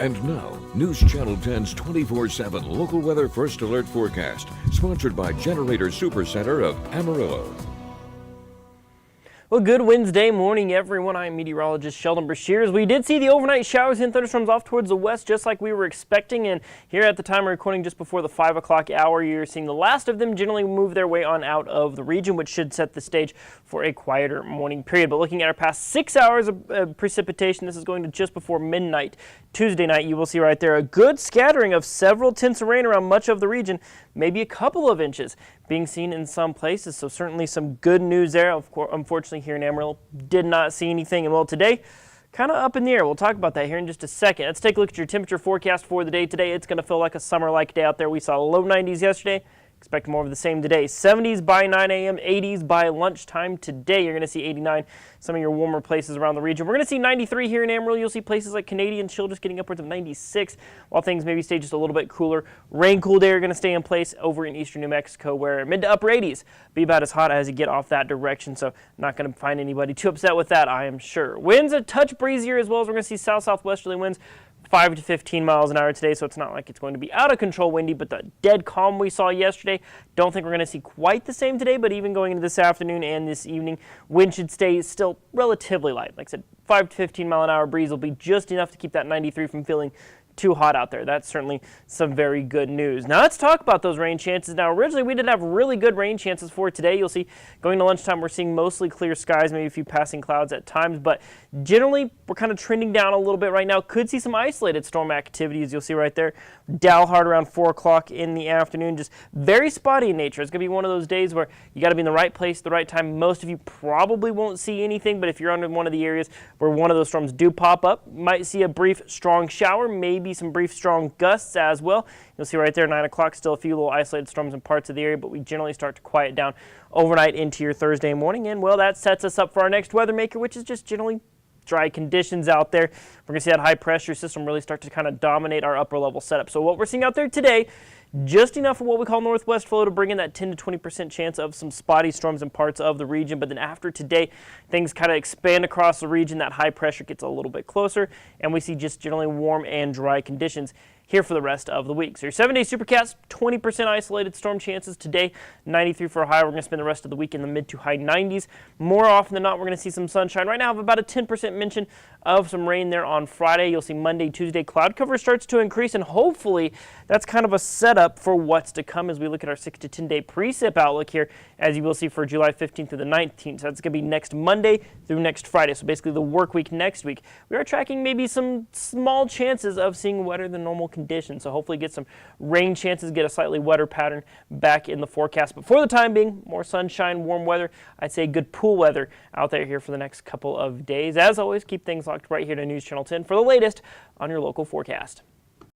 And now, News Channel 10's 24/7 local weather first alert forecast, sponsored by Generator Supercenter of Amarillo. Well, good Wednesday morning, everyone. I'm meteorologist Sheldon Brashears. We did see the overnight showers and thunderstorms off towards the west, just like we were expecting. And here at the time of recording, just before the 5 o'clock hour, you're seeing the last of them generally move their way on out of the region, which should set the stage for a quieter morning period. But looking at our past 6 hours of precipitation, this is going to just before midnight. Tuesday night, you will see right there a good scattering of several tenths of rain around much of the region, maybe a couple of inches being seen in some places. So certainly some good news there. Of course, unfortunately, here in Amarillo, did not see anything. And well, today, kind of up in the air. We'll talk about that here in just a second. Let's take a look at your temperature forecast for the day today. It's going to feel like a summer-like day out there. We saw low 90s yesterday. Expect more of the same today. 70s by 9 a.m., 80s by lunchtime today. You're going to see 89, some of your warmer places around the region. We're going to see 93 here in Amarillo. You'll see places like Canadian Chill just getting upwards of 96, while things maybe stay just a little bit cooler. Rain-cooled air going to stay in place over in eastern New Mexico, where mid to upper 80s be about as hot as you get off that direction. So not going to find anybody too upset with that, I am sure. Winds a touch breezier as well, as we're going to see south-southwesterly winds 5 to 15 miles an hour today, so it's not like it's going to be out of control windy, but the dead calm we saw yesterday, don't think we're going to see quite the same today, but even going into this afternoon and this evening, wind should stay still relatively light. Like I said, 5 to 15 mile an hour breeze will be just enough to keep that 93 from feeling too hot out there. That's certainly some very good news. Now let's talk about those rain chances. Now originally we did have really good rain chances for today. You'll see going to lunchtime we're seeing mostly clear skies, maybe a few passing clouds at times, but generally we're kind of trending down a little bit right now. Could see some isolated storm activity, as you'll see right there. Dalhart around 4 o'clock in the afternoon, just very spotty in nature. It's going to be one of those days where you got to be in the right place at the right time. Most of you probably won't see anything, but if you're under one of the areas where one of those storms do pop up, might see a brief strong shower, maybe some brief strong gusts as well. You'll see right there 9 o'clock, still a few little isolated storms in parts of the area, but we generally start to quiet down overnight into your Thursday morning. And well, that sets us up for our next weather maker, which is just generally dry conditions out there. We're going to see that high pressure system really start to kind of dominate our upper level setup. So what we're seeing out there today, just enough of what we call northwest flow to bring in that 10 to 20% chance of some spotty storms in parts of the region. But then after today, things kind of expand across the region. That high pressure gets a little bit closer, and we see just generally warm and dry conditions here for the rest of the week. So your 7-day supercast, 20% isolated storm chances today, 93 for a high. We're going to spend the rest of the week in the mid to high 90s. More often than not, we're going to see some sunshine. Right now, I have about a 10% mention of some rain there on Friday. You'll see Monday, Tuesday, cloud cover starts to increase, and hopefully that's kind of a setup for what's to come as we look at our 6 to 10-day precip outlook here, as you will see for July 15th through the 19th. So that's going to be next Monday through next Friday. So basically the work week next week. We are tracking maybe some small chances of seeing wetter than normal conditions. So hopefully get some rain chances, get a slightly wetter pattern back in the forecast. But for the time being, more sunshine, warm weather. I'd say good pool weather out there here for the next couple of days. As always, keep things locked right here to News Channel 10 for the latest on your local forecast.